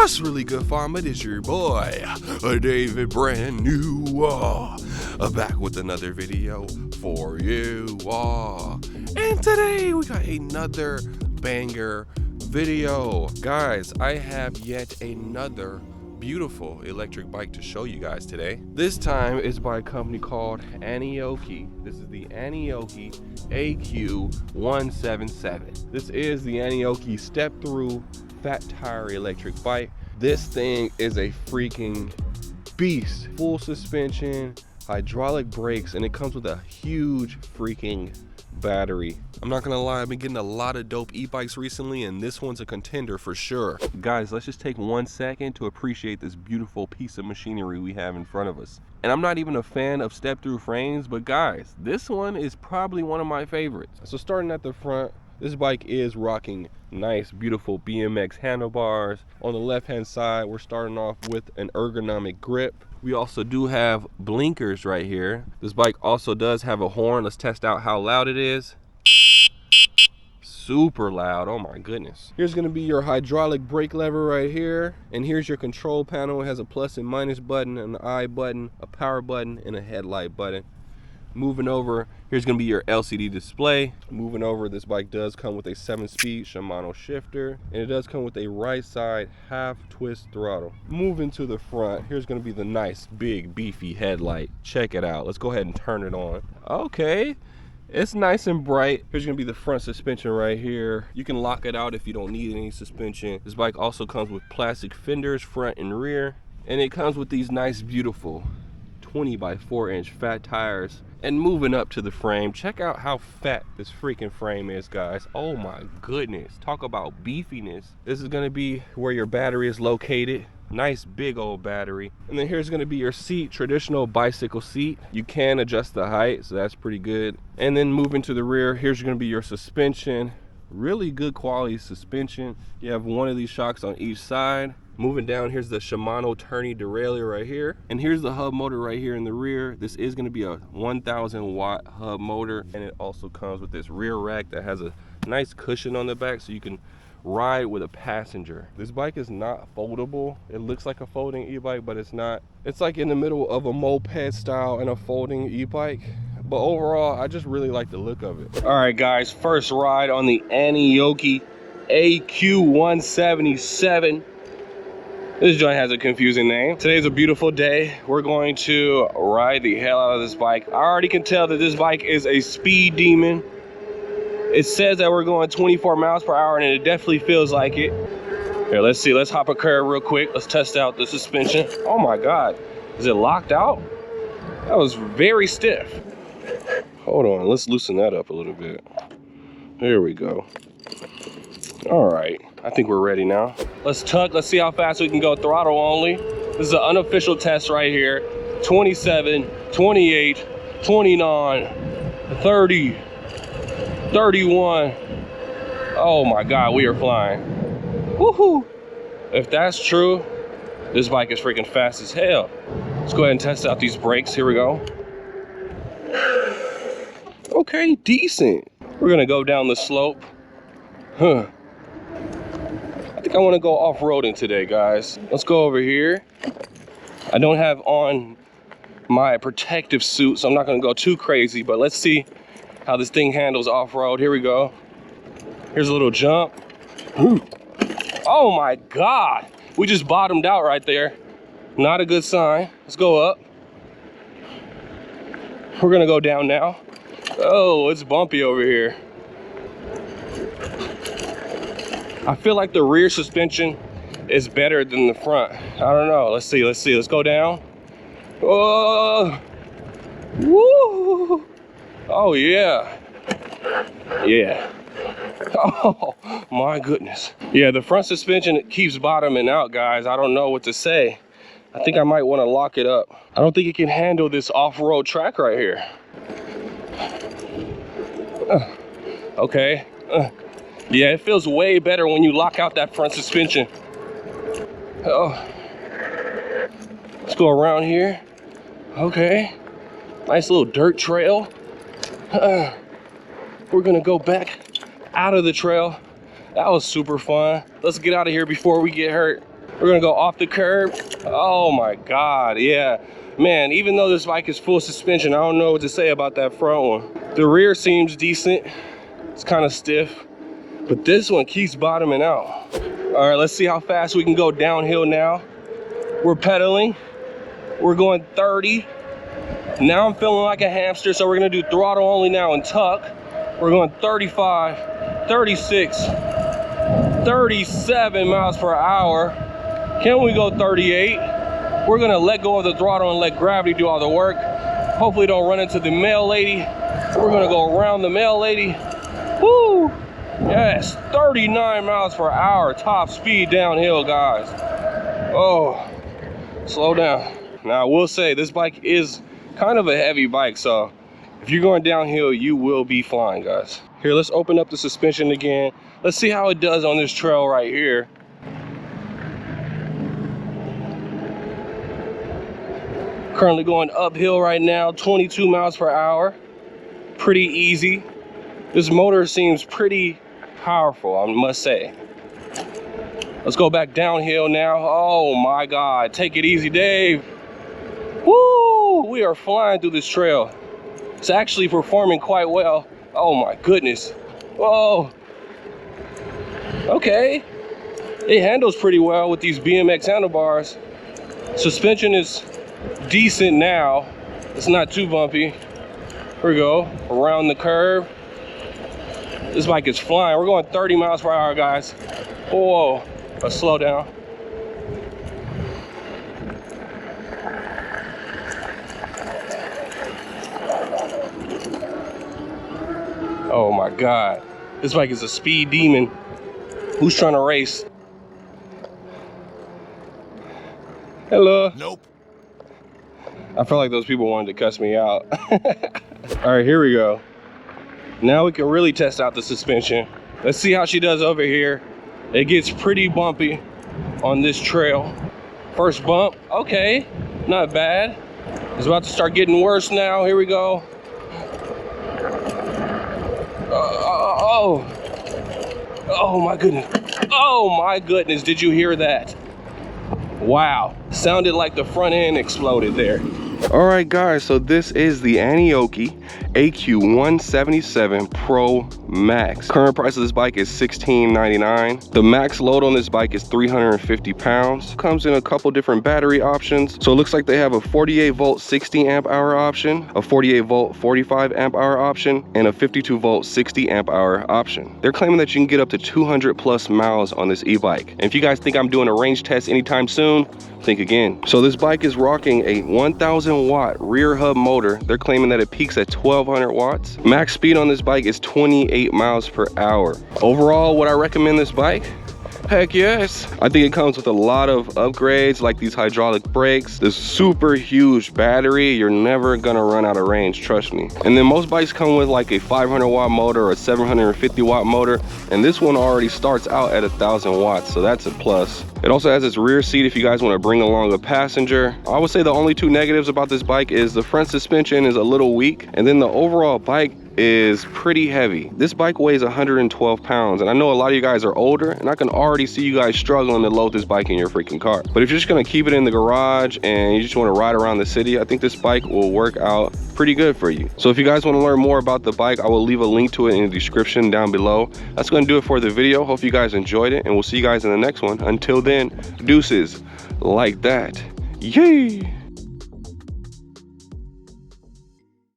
What's really good, farm? It is your boy, David, brand new, back with another video for you. And today we got another banger video. Guys, I have yet another beautiful electric bike to show you guys today. This time is by a company called Aniioki. This is the Aniioki AQ177. This is the Aniioki step-through fat tire electric bike. This thing is a freaking beast. Full suspension, hydraulic brakes, and it comes with a huge freaking battery. I'm not gonna lie, I've been getting a lot of dope e-bikes recently, and this one's a contender for sure. Guys, let's just take 1 second to appreciate this beautiful piece of machinery we have in front of us. And I'm not even a fan of step-through frames, but guys, this one is probably one of my favorites. So starting at the front, this bike is rocking nice, beautiful BMX handlebars. On the left-hand side, we're starting off with an ergonomic grip. We also do have blinkers right here. This bike also does have a horn. Let's test out how loud it is. Super loud, oh my goodness. Here's gonna be your hydraulic brake lever right here. And here's your control panel. It has a plus and minus button, an I button, a power button, and a headlight button. Moving over, here's gonna be your LCD display. Moving over, this bike does come with a 7-speed Shimano shifter, and it does come with a right side half twist throttle. Moving to the front, here's gonna be the nice, big, beefy headlight. Check it out. Let's go ahead and turn it on. Okay, it's nice and bright. Here's gonna be the front suspension right here. You can lock it out if you don't need any suspension. This bike also comes with plastic fenders, front and rear, and it comes with these nice, beautiful 20 by 4-inch fat tires. And moving up to the frame, check out how fat this freaking frame is, guys. Oh my goodness, talk about beefiness. This is gonna be where your battery is located. Nice big old battery. And then here's gonna be your seat, traditional bicycle seat. You can adjust the height, so that's pretty good. And then moving to the rear, here's gonna be your suspension. Really good quality suspension. You have one of these shocks on each side. Moving down, here's the Shimano tourney derailleur right here. And here's the hub motor right here in the rear. This is gonna be a 1,000 watt hub motor. And it also comes with this rear rack that has a nice cushion on the back so you can ride with a passenger. This bike is not foldable. It looks like a folding e-bike, but it's not. It's like in the middle of a moped style and a folding e-bike. But overall, I just really like the look of it. All right, guys, first ride on the Aniioki AQ177. This joint has a confusing name. Today's a beautiful day. We're going to ride the hell out of this bike. I already can tell that this bike is a speed demon. It says that we're going 24 miles per hour, and it definitely feels like it. Here, let's see. Let's hop a curb real quick. Let's test out the suspension. Oh my God. Is it locked out? That was very stiff. Hold on. Let's loosen that up a little bit. There we go. All right. I think we're ready now. Let's tuck, let's see how fast we can go throttle only. This is an unofficial test right here. 27, 28, 29, 30, 31. Oh my God, we are flying. Woohoo! If that's true, this bike is freaking fast as hell. Let's go ahead and test out these brakes. Here we go. Okay, decent. We're gonna go down the slope. Huh. I think I want to go off-roading today, guys. Let's go over here. I don't have on my protective suit, so I'm not going to go too crazy, but let's see how this thing handles off-road. Here we go. Here's a little jump. Oh my God, we just bottomed out right there. Not a good sign. Let's go up. We're gonna go down now. Oh, it's bumpy over here. I feel like the rear suspension is better than the front. I don't know. Let's see. Let's go down. Oh, woo! Oh yeah, yeah. Oh my goodness. Yeah, the front suspension keeps bottoming out, guys. I don't know what to say. I think I might want to lock it up. I don't think it can handle this off-road track right here. Okay. Yeah, it feels way better when you lock out that front suspension. Oh, let's go around here. Okay, nice little dirt trail. We're gonna go back out of the trail. That was super fun. Let's get out of here before we get hurt. We're gonna go off the curb. Oh my God, yeah. Man, even though this bike is full suspension, I don't know what to say about that front one. The rear seems decent. It's kind of stiff, but this one keeps bottoming out. All right, let's see how fast we can go downhill now. We're pedaling. We're going 30. Now I'm feeling like a hamster, so we're gonna do throttle only now and tuck. We're going 35, 36, 37 miles per hour. Can we go 38? We're gonna let go of the throttle and let gravity do all the work. Hopefully don't run into the mail lady. We're gonna go around the mail lady. Woo! Yes, 39 miles per hour, top speed downhill, guys. Oh, slow down. Now I will say this bike is kind of a heavy bike, so if you're going downhill, you will be flying, guys. Here, let's open up the suspension again. Let's see how it does on this trail right here. Currently going uphill right now, 22 miles per hour. Pretty easy. This motor seems pretty powerful, I must say. Let's go back downhill now. Oh my God, take it easy, Dave. Woo, we are flying through this trail. It's actually performing quite well. Oh my goodness. Whoa. Okay. It handles pretty well with these BMX handlebars. Suspension is decent now. It's not too bumpy. Here we go, around the curve. This bike is flying. We're going 30 miles per hour, guys. Whoa, let's slow down. Oh my God, this bike is a speed demon. Who's trying to race? Hello. Nope. I felt like those people wanted to cuss me out. All right, here we go. Now we can really test out the suspension. Let's see how she does over here. It gets pretty bumpy on this trail. First bump, okay, not bad. It's about to start getting worse now. Here we go. Oh my goodness. Oh my goodness, did you hear that? Wow, sounded like the front end exploded there. All right, guys, so this is the Aniioki AQ177 Pro Max. Current price of this bike is $16.99. The max load on this bike is 350 pounds. Comes in a couple different battery options. So it looks like they have a 48 volt 60 amp hour option, a 48 volt 45 amp hour option, and a 52 volt 60 amp hour option. They're claiming that you can get up to 200 plus miles on this e-bike. And if you guys think I'm doing a range test anytime soon, think again. So this bike is rocking a 1000 watt rear hub motor. They're claiming that it peaks at 1200 watts. Max speed on this bike is 28 miles per hour. Overall, would I recommend this bike? Heck yes. I think it comes with a lot of upgrades like these hydraulic brakes, this super huge battery. You're never gonna run out of range, trust me. And then most bikes come with like a 500 watt motor or a 750 watt motor, and this one already starts out at 1000 watts, so that's a plus. It also has its rear seat if you guys want to bring along a passenger. I would say the only two negatives about this bike is the front suspension is a little weak, and then the overall bike is pretty heavy. This bike weighs 112 pounds, and I know a lot of you guys are older, and I can already see you guys struggling to load this bike in your freaking car. But if you're just gonna keep it in the garage and you just wanna ride around the city, I think this bike will work out pretty good for you. So if you guys wanna learn more about the bike, I will leave a link to it in the description down below. That's gonna do it for the video. Hope you guys enjoyed it, and we'll see you guys in the next one. Until then, deuces like that. Yay!